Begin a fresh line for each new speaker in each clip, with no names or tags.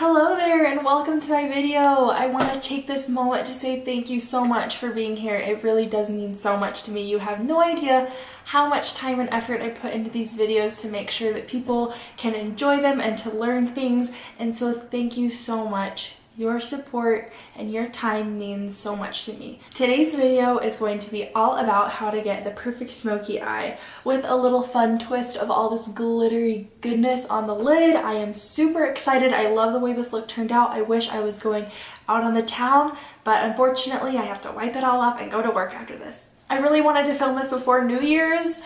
Hello there and welcome to my video. I want to take this moment to say thank you so much for being here. It really does mean so much to me. You have no idea how much time and effort I put into these videos to make sure that people can enjoy them and to learn things, and so thank you so much. Your support and your time means so much to me. Today's video is going to be all about how to get the perfect smoky eye with a little fun twist of all this glittery goodness on the lid. I am super excited. I love the way this look turned out. I wish I was going out on the town, but unfortunately I have to wipe it all off and go to work after this. I really wanted to film this before New Year's,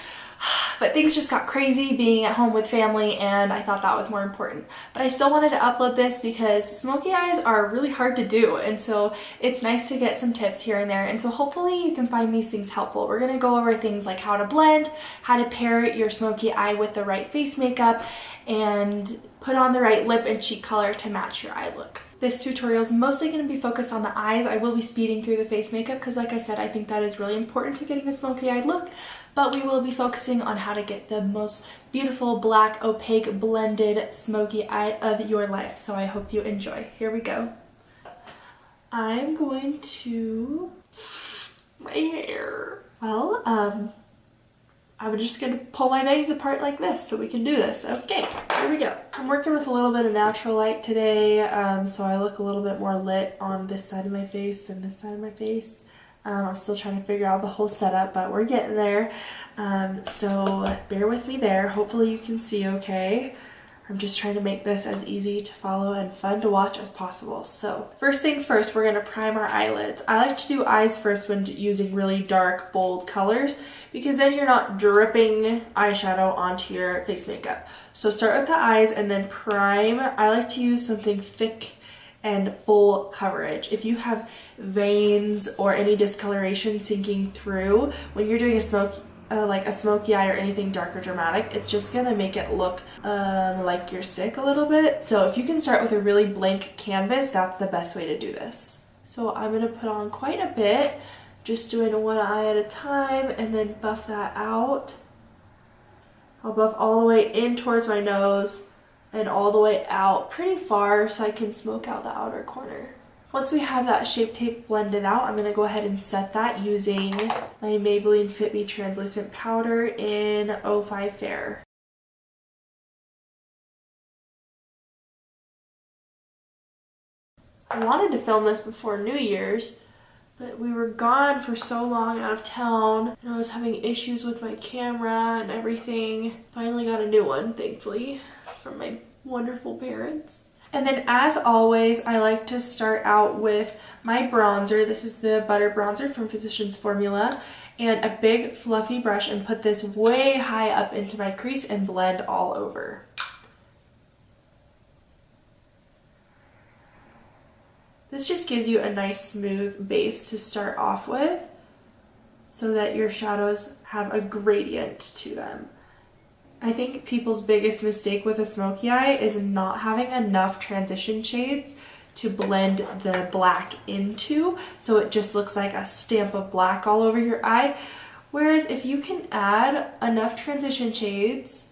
but things just got crazy being at home with family and I thought that was more important. But I still wanted to upload this because smoky eyes are really hard to do, and so it's nice to get some tips here and there, and so hopefully you can find these things helpful. We're going to go over things like how to blend, how to pair your smoky eye with the right face makeup, and put on the right lip and cheek color to match your eye look. This tutorial is mostly going to be focused on the eyes. I will be speeding through the face makeup because, like I said, I think that is really important to getting a smoky eye look, but we will be focusing on how to get the most beautiful black opaque blended smoky eye of your life. So I hope you enjoy. Here we go. I'm going to my hair. Well, I'm just gonna pull my bangs apart like this so we can do this. Okay, here we go. I'm working with a little bit of natural light today, so I look a little bit more lit on this side of my face than this side of my face. I'm still trying to figure out the whole setup, but we're getting there. So bear with me there. Hopefully you can see okay. I'm just trying to make this as easy to follow and fun to watch as possible. So first things first, we're going to prime our eyelids. I like to do eyes first when using really dark, bold colors because then you're not dripping eyeshadow onto your face makeup. So start with the eyes and then prime. I like to use something thick and full coverage. If you have veins or any discoloration sinking through when you're doing a smoky eye or anything dark or dramatic, it's just gonna make it look like you're sick a little bit. So if you can start with a really blank canvas, that's the best way to do this. So I'm gonna put on quite a bit, just doing one eye at a time, and then buff that out. I'll buff all the way in towards my nose and all the way out pretty far so I can smoke out the outer corner. Once we have that Shape Tape blended out, I'm going to go ahead and set that using my Maybelline FitMe translucent powder in 05 Fair. I wanted to film this before New Year's, but we were gone for so long out of town and I was having issues with my camera and everything. Finally got a new one, thankfully, from my wonderful parents. And then as always, I like to start out with my bronzer. This is the Butter Bronzer from Physicians Formula, and a big fluffy brush, and put this way high up into my crease and blend all over. This just gives you a nice smooth base to start off with so that your shadows have a gradient to them. I think people's biggest mistake with a smoky eye is not having enough transition shades to blend the black into, so it just looks like a stamp of black all over your eye. Whereas if you can add enough transition shades,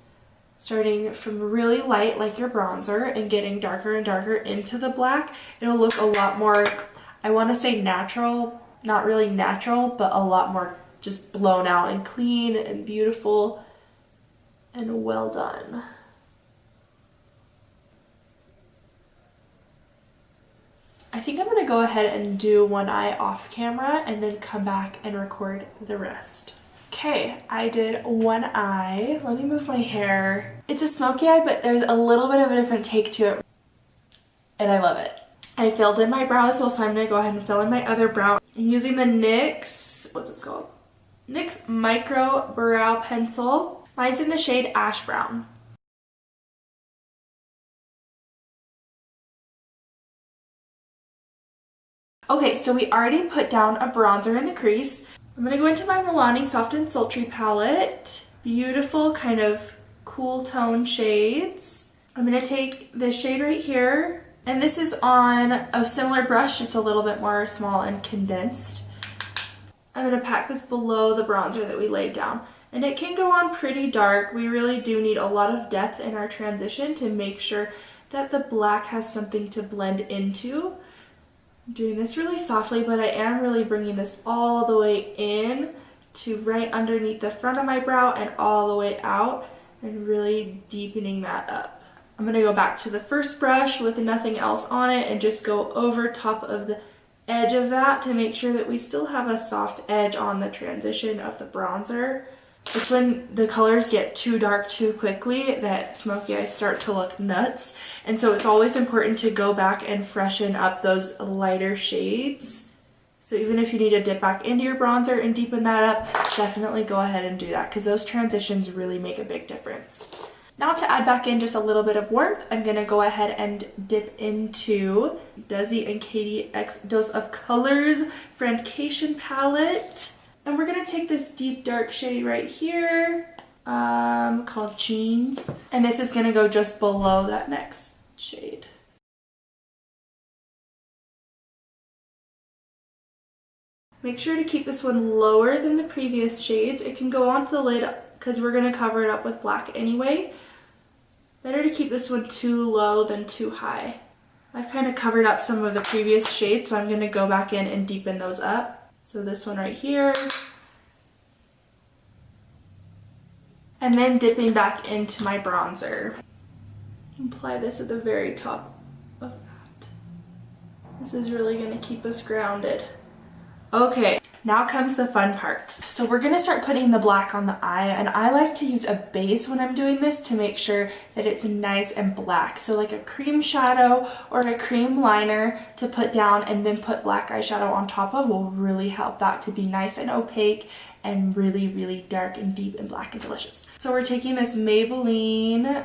starting from really light like your bronzer and getting darker and darker into the black, it'll look a lot more, I want to say natural, not really natural, but a lot more just blown out and clean and beautiful and well done. I think I'm gonna go ahead and do one eye off camera and then come back and record the rest. Okay, I did one eye. Let me move my hair. It's a smoky eye, but there's a little bit of a different take to it, and I love it. I filled in my brow as well, so I'm gonna go ahead and fill in my other brow. I'm using the NYX, what's this called? NYX Micro Brow Pencil. Mine's in the shade Ash Brown. Okay, so we already put down a bronzer in the crease. I'm going to go into my Milani Soft and Sultry palette. Beautiful kind of cool tone shades. I'm going to take this shade right here, and this is on a similar brush, just a little bit more small and condensed. I'm going to pack this below the bronzer that we laid down. And it can go on pretty dark. We really do need a lot of depth in our transition to make sure that the black has something to blend into. I'm doing this really softly, but I am really bringing this all the way in to right underneath the front of my brow and all the way out, and really deepening that up. I'm going to go back to the first brush with nothing else on it and just go over top of the edge of that to make sure that we still have a soft edge on the transition of the bronzer. It's when the colors get too dark too quickly that smoky eyes start to look nuts, and so it's always important to go back and freshen up those lighter shades. So even if you need to dip back into your bronzer and deepen that up, definitely go ahead and do that, because those transitions really make a big difference. Now to add back in just a little bit of warmth, I'm going to go ahead and dip into Desi and Katy X Dose of Colors Friendcation palette. And we're going to take this deep dark shade right here, called Jeans. And this is going to go just below that next shade. Make sure to keep this one lower than the previous shades. It can go onto the lid because we're going to cover it up with black anyway. Better to keep this one too low than too high. I've kind of covered up some of the previous shades, so I'm going to go back in and deepen those up. So this one right here. And then dipping back into my bronzer. Apply this at the very top of that. This is really going to keep us grounded. Okay, now comes the fun part. So we're going to start putting the black on the eye, and I like to use a base when I'm doing this to make sure that it's nice and black. So like a cream shadow or a cream liner to put down and then put black eyeshadow on top of will really help that to be nice and opaque and really, really dark and deep and black and delicious. So we're taking this Maybelline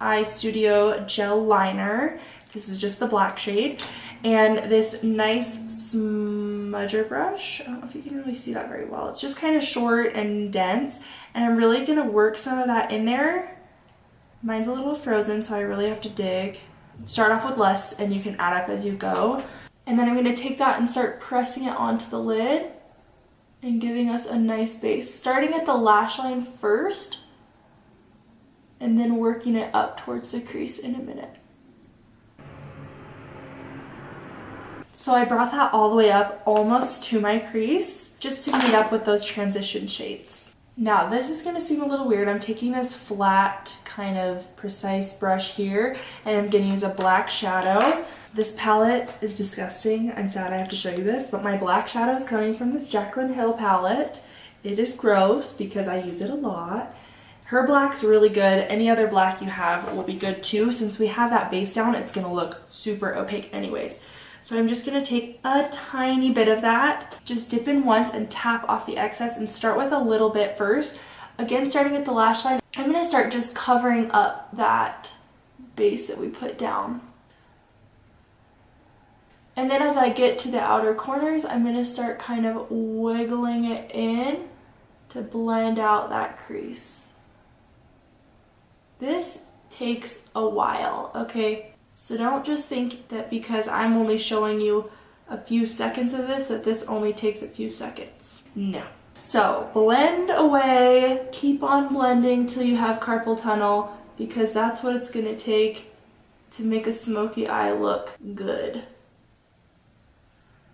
Eye Studio Gel Liner. This is just the black shade. And this nice smudger brush. I don't know if you can really see that very well. It's just kind of short and dense. And I'm really going to work some of that in there. Mine's a little frozen, so I really have to dig. Start off with less, and you can add up as you go. And then I'm going to take that and start pressing it onto the lid and giving us a nice base. Starting at the lash line first, and then working it up towards the crease in a minute. So I brought that all the way up almost to my crease just to meet up with those transition shades. Now this is going to seem a little weird. I'm taking this flat kind of precise brush here and I'm going to use a black shadow. This palette is disgusting. I'm sad I have to show you this, but my black shadow is coming from this Jaclyn Hill palette. It is gross because I use it a lot. Her black's really good. Any other black you have will be good too. Since we have that base down, it's going to look super opaque anyways. So I'm just going to take a tiny bit of that, just dip in once and tap off the excess and start with a little bit first. Again, starting at the lash line, I'm going to start just covering up that base that we put down. And then as I get to the outer corners, I'm going to start kind of wiggling it in to blend out that crease. This takes a while, okay? So don't just think that because I'm only showing you a few seconds of this, that this only takes a few seconds. No. So blend away, keep on blending till you have carpal tunnel, because that's what it's gonna take to make a smoky eye look good.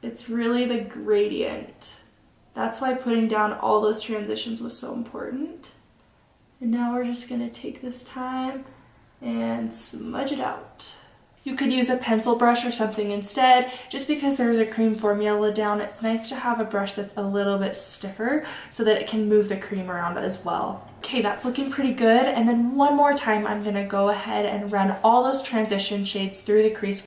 It's really the gradient. That's why putting down all those transitions was so important. And now we're just gonna take this time and smudge it out. You could use a pencil brush or something instead. Just because there's a cream formula down, it's nice to have a brush that's a little bit stiffer so that it can move the cream around as well. Okay, that's looking pretty good. And then one more time, I'm gonna go ahead and run all those transition shades through the crease.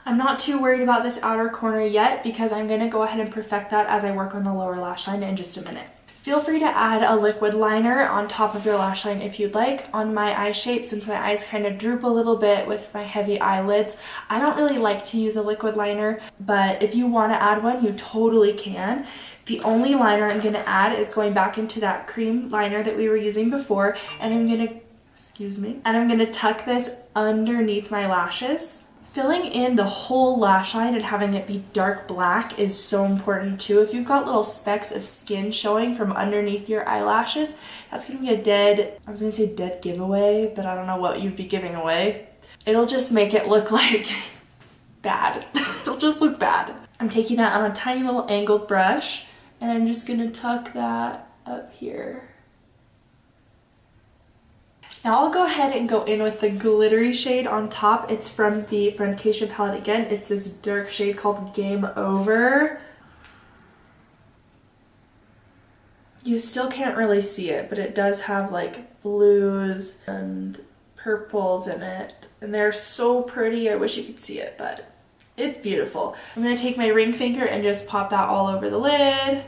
I'm not too worried about this outer corner yet because I'm gonna go ahead and perfect that as I work on the lower lash line in just a minute. Feel free to add a liquid liner on top of your lash line if you'd like. On my eye shape, since my eyes kind of droop a little bit with my heavy eyelids, I don't really like to use a liquid liner, but if you want to add one, you totally can. The only liner I'm going to add is going back into that cream liner that we were using before, and I'm going to, I'm going to tuck this underneath my lashes Filling in the whole lash line and having it be dark black is so important too. If you've got little specks of skin showing from underneath your eyelashes, that's gonna be a dead, I was gonna say dead giveaway, but I don't know what you'd be giving away. It'll just make it look like bad. It'll just look bad. I'm taking that on a tiny little angled brush and I'm just gonna tuck that up here. Now I'll go ahead and go in with the glittery shade on top. It's from the Friendcation palette again. It's this dark shade called Game Over. You still can't really see it, but it does have like blues and purples in it. And they're so pretty. I wish you could see it, but it's beautiful. I'm going to take my ring finger and just pop that all over the lid.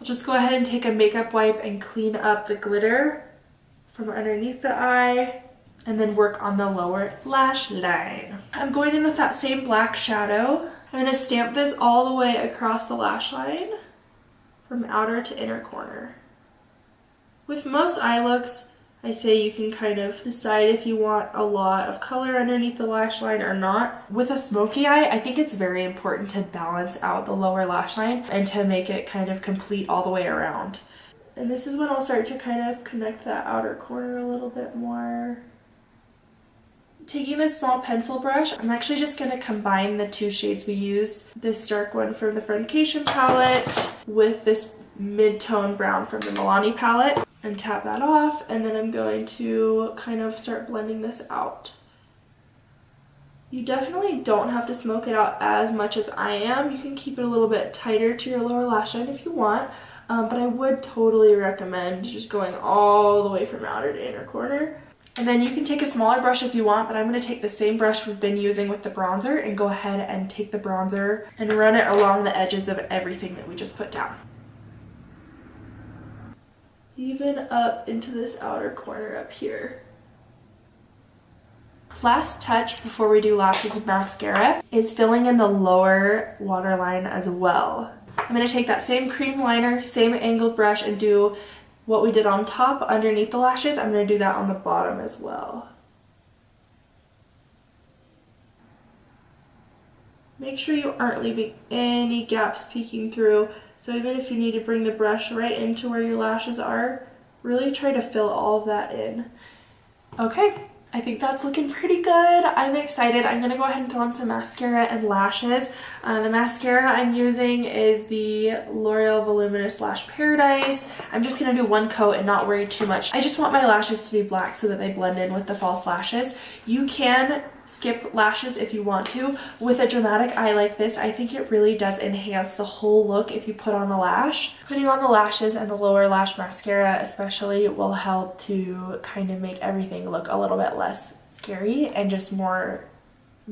Just go ahead and take a makeup wipe and clean up the glitter from underneath the eye and then work on the lower lash line. I'm going in with that same black shadow. I'm going to stamp this all the way across the lash line from outer to inner corner. With most eye looks, I say you can kind of decide if you want a lot of color underneath the lash line or not. With a smoky eye, I think it's very important to balance out the lower lash line and to make it kind of complete all the way around. And this is when I'll start to kind of connect that outer corner a little bit more. Taking this small pencil brush, I'm actually just going to combine the two shades we used. This dark one from the Friendcation palette with this mid-tone brown from the Milani palette. And tap that off, and then I'm going to kind of start blending this out. You definitely don't have to smoke it out as much as I am. You can keep it a little bit tighter to your lower lash line if you want, but I would totally recommend just going all the way from outer to inner corner. And then you can take a smaller brush if you want, but I'm going to take the same brush we've been using with the bronzer and go ahead and take the bronzer and run it along the edges of everything that we just put down. Even up into this outer corner up here. Last touch before we do lashes and mascara is filling in the lower waterline as well. I'm going to take that same cream liner, same angled brush, and do what we did on top underneath the lashes. I'm going to do that on the bottom as well. Make sure you aren't leaving any gaps peeking through. So even if you need to bring the brush right into where your lashes are, really try to fill all of that in. Okay, I think that's looking pretty good. I'm excited. I'm gonna go ahead and throw on some mascara and lashes. The mascara I'm using is the L'Oreal Voluminous Lash Paradise. I'm just gonna do one coat and not worry too much. I just want my lashes to be black so that they blend in with the false lashes. You can skip lashes if you want to. With a dramatic eye like this, I think it really does enhance the whole look if you put on a lash. Putting on the lashes and the lower lash mascara especially will help to kind of make everything look a little bit less scary and just more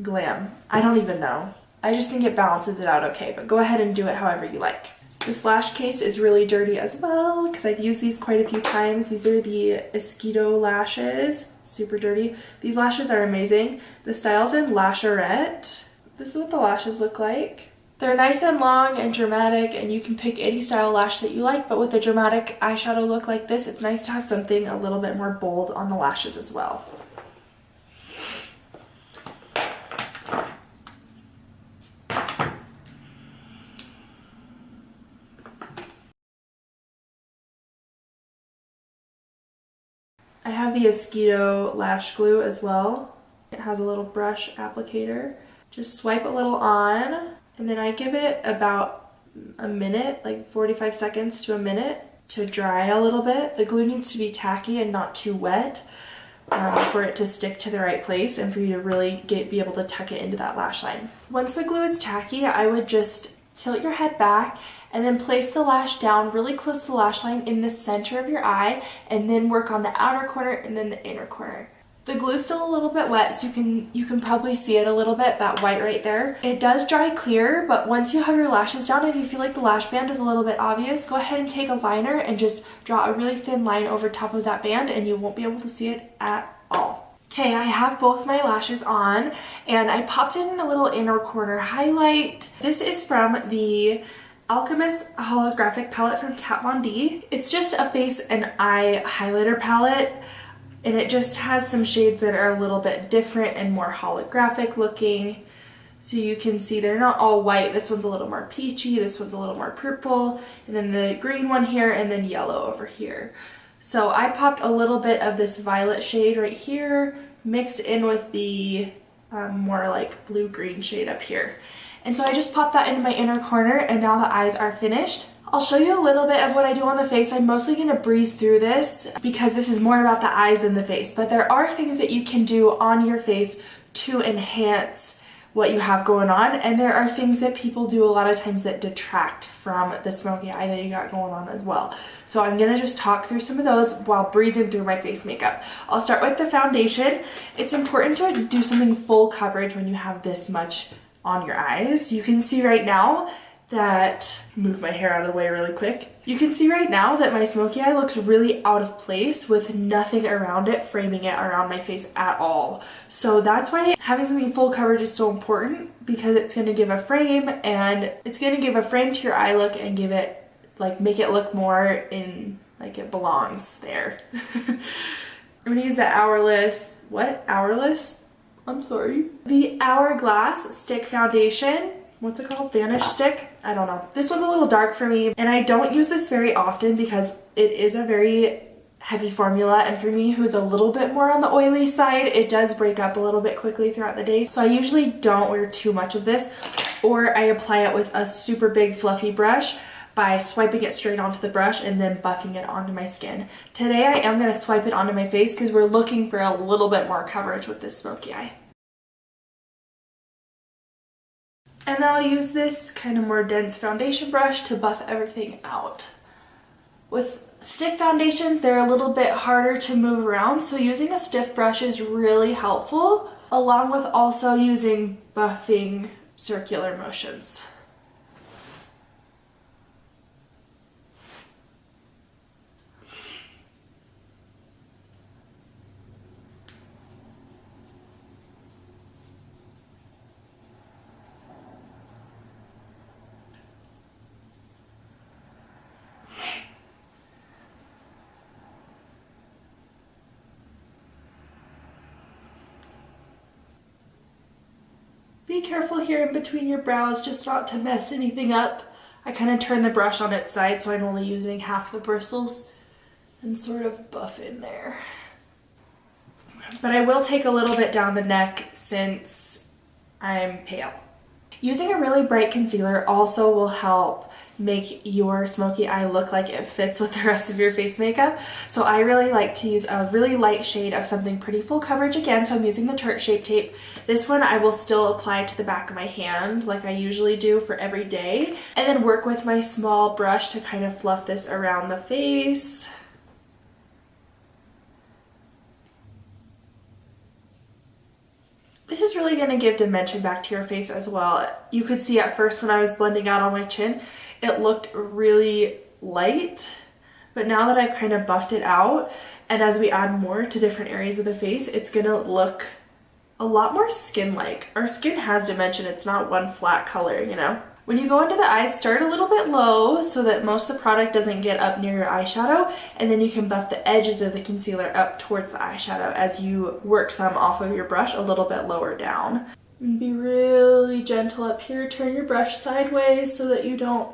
glam. I don't even know. I just think it balances it out okay, but go ahead and do it however you like. This lash case is really dirty as well because I've used these quite a few times. These are the Esquido lashes, super dirty. These lashes are amazing. The style's in lashlorette. This is what the lashes look like. They're nice and long and dramatic, and you can pick any style lash that you like, but with a dramatic eyeshadow look like this, it's nice to have something a little bit more bold on the lashes as well. I have the Esquido lash glue as well. It has a little brush applicator. Just swipe a little on, and then I give it about a minute, like 45 seconds to a minute, to dry a little bit. The glue needs to be tacky and not too wet for it to stick to the right place and for you to really be able to tuck it into that lash line. Once the glue is tacky, I would just tilt your head back and then place the lash down really close to the lash line in the center of your eye, and then work on the outer corner and then the inner corner. The glue's still a little bit wet, so you can probably see it a little bit, that white right there. It does dry clear, but once you have your lashes down, if you feel like the lash band is a little bit obvious, go ahead and take a liner and just draw a really thin line over top of that band, and you won't be able to see it at all. Okay, I have both my lashes on, and I popped in a little inner corner highlight. This is from the Alchemist holographic palette from Kat Von D. It's just a face and eye highlighter palette, and it just has some shades that are a little bit different and more holographic looking. So you can see they're not all white. This one's a little more peachy, this one's a little more purple, and then the green one here, and then yellow over here. So I popped a little bit of this violet shade right here, mixed in with the more like blue-green shade up here. And so I just popped that into my inner corner, and now the eyes are finished. I'll show you a little bit of what I do on the face. I'm mostly going to breeze through this because this is more about the eyes than the face, but there are things that you can do on your face to enhance what you have going on, and there are things that people do a lot of times that detract from the smoky eye that you got going on as well. So I'm gonna just talk through some of those while breezing through my face makeup. I'll start with the foundation. It's important to do something full coverage when you have this much on your eyes. You can see right now that, move my hair out of the way really quick. You can see right now that my smoky eye looks really out of place with nothing around it framing it around my face at all. So that's why having something full coverage is so important, because it's going to give a frame, and it's going to give a frame to your eye look and give it, like, make it look more in, like, it belongs there. I'm going to use the Hourglass, the Hourglass Stick Foundation. What's it called? Vanish stick? I don't know. This one's a little dark for me, and I don't use this very often because it is a very heavy formula, and for me, who's a little bit more on the oily side, it does break up a little bit quickly throughout the day. So I usually don't wear too much of this, or I apply it with a super big fluffy brush by swiping it straight onto the brush and then buffing it onto my skin. Today I am going to swipe it onto my face because we're looking for a little bit more coverage with this smoky eye. And then I'll use this kind of more dense foundation brush to buff everything out. With stick foundations, they're a little bit harder to move around, so using a stiff brush is really helpful, along with also using buffing circular motions. Be careful here in between your brows just not to mess anything up. I kind of turn the brush on its side so I'm only using half the bristles and sort of buff in there. But I will take a little bit down the neck since I'm pale. Using a really bright concealer also will help make your smoky eye look like it fits with the rest of your face makeup. So I really like to use a really light shade of something pretty full coverage again, so I'm using the Tarte Shape Tape. This one I will still apply to the back of my hand like I usually do for every day, and then work with my small brush to kind of fluff this around the face. This is really going to give dimension back to your face as well. You could see at first when I was blending out on my chin, it looked really light, but now that I've kind of buffed it out, and as we add more to different areas of the face, it's going to look a lot more skin-like. Our skin has dimension, it's not one flat color, you know? When you go under the eyes, start a little bit low so that most of the product doesn't get up near your eyeshadow, and then you can buff the edges of the concealer up towards the eyeshadow as you work some off of your brush a little bit lower down. And be really gentle up here. Turn your brush sideways so that you don't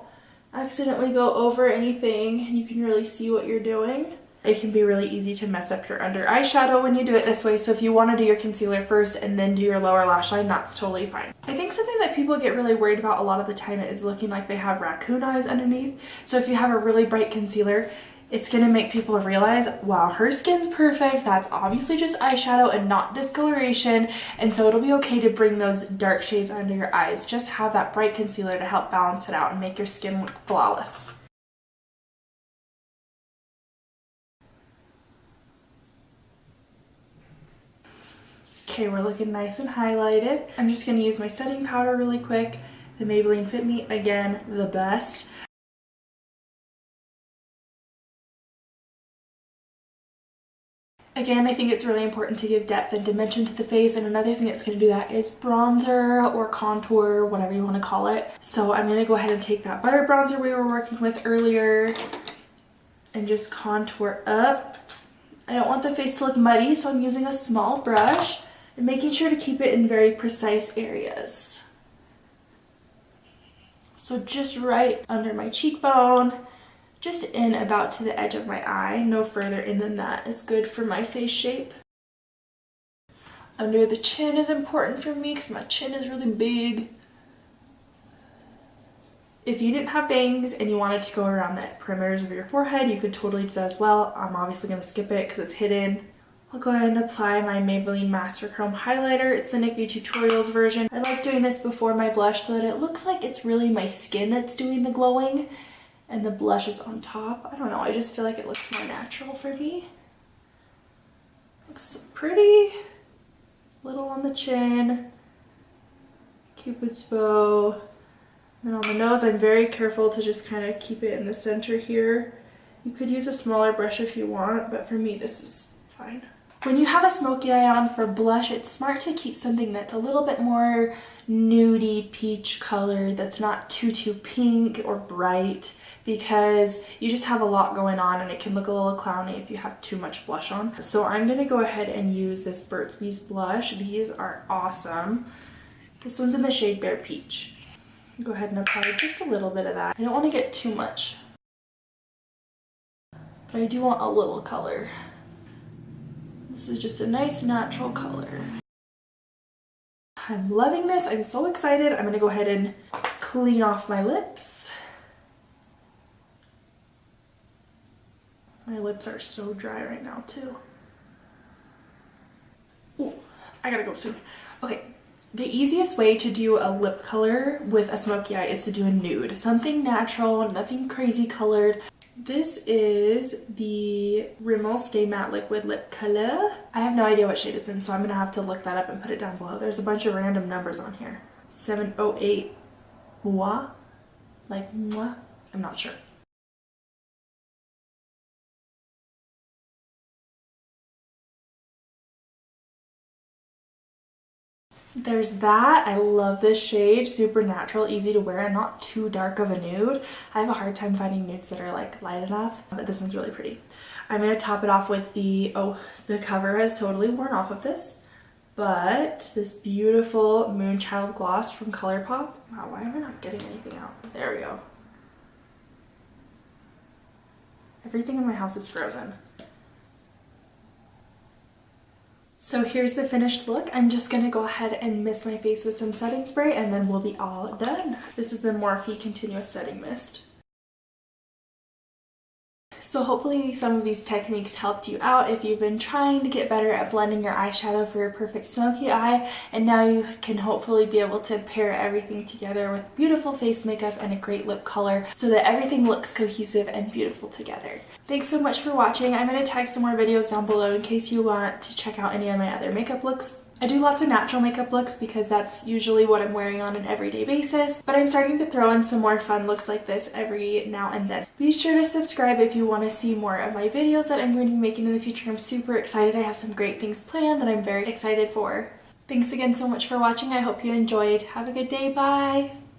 accidentally go over anything and you can really see what you're doing. It can be really easy to mess up your under eyeshadow when you do it this way, so if you want to do your concealer first and then do your lower lash line, that's totally fine. I think something that people get really worried about a lot of the time is looking like they have raccoon eyes underneath. So if you have a really bright concealer, it's going to make people realize, wow, her skin's perfect, that's obviously just eyeshadow and not discoloration, and so it'll be okay to bring those dark shades under your eyes. Just have that bright concealer to help balance it out and make your skin look flawless. Okay, we're looking nice and highlighted. I'm just going to use my setting powder really quick. The Maybelline FitMe, again, the best. Again, I think it's really important to give depth and dimension to the face, and another thing that's going to do that is bronzer or contour, whatever you want to call it. So I'm going to go ahead and take that butter bronzer we were working with earlier and just contour up. I don't want the face to look muddy, so I'm using a small brush and making sure to keep it in very precise areas. So just right under my cheekbone, just in about to the edge of my eye. No further in than that is good for my face shape. Under the chin is important for me because my chin is really big. If you didn't have bangs and you wanted to go around the perimeters of your forehead, you could totally do that as well. I'm obviously going to skip it because it's hidden. I'll go ahead and apply my Maybelline Master Chrome highlighter. It's the Nikki Tutorials version. I like doing this before my blush so that it looks like it's really my skin that's doing the glowing and the blush is on top. I don't know, I just feel like it looks more natural for me. Looks so pretty. Little on the chin, Cupid's bow. And then on the nose, I'm very careful to just kind of keep it in the center here. You could use a smaller brush if you want, but for me, this is fine. When you have a smoky eye on for blush, it's smart to keep something that's a little bit more nudie peach colored, that's not too pink or bright, because you just have a lot going on and it can look a little clowny if you have too much blush on. So I'm going to go ahead and use this Burt's Bees blush. These are awesome. This one's in the shade Bare Peach. Go ahead and apply just a little bit of that. I don't want to get too much, but I do want a little color. This is just a nice natural color. I'm loving this. I'm so excited. I'm going to go ahead and clean off my lips. My lips are so dry right now too. Ooh, I gotta go soon. Okay. The easiest way to do a lip color with a smoky eye is to do a nude. Something natural, nothing crazy colored. This is the Rimmel Stay Matte Liquid Lip Color. I have no idea what shade it's in, so I'm going to have to look that up and put it down below. There's a bunch of random numbers on here. 708 moi? Like moi? I'm not sure. There's that. I love this shade. Super natural, easy to wear, and not too dark of a nude. I have a hard time finding nudes that are like light enough, but this one's really pretty. I'm going to top it off with the, the cover has totally worn off of this, but this beautiful Moonchild gloss from Coulorpop. Wow, why am I not getting anything out? There we go. Everything in my house is frozen. So here's the finished look. I'm just going to go ahead and mist my face with some setting spray and then we'll be all done. This is the Morphe Continuous Setting Mist. So hopefully some of these techniques helped you out if you've been trying to get better at blending your eyeshadow for your perfect smoky eye, and now you can hopefully be able to pair everything together with beautiful face makeup and a great lip color so that everything looks cohesive and beautiful together. Thanks so much for watching. I'm going to tag some more videos down below in case you want to check out any of my other makeup looks. I do lots of natural makeup looks because that's usually what I'm wearing on an everyday basis, but I'm starting to throw in some more fun looks like this every now and then. Be sure to subscribe if you want to see more of my videos that I'm going to be making in the future. I'm super excited. I have some great things planned that I'm very excited for. Thanks again so much for watching. I hope you enjoyed. Have a good day. Bye!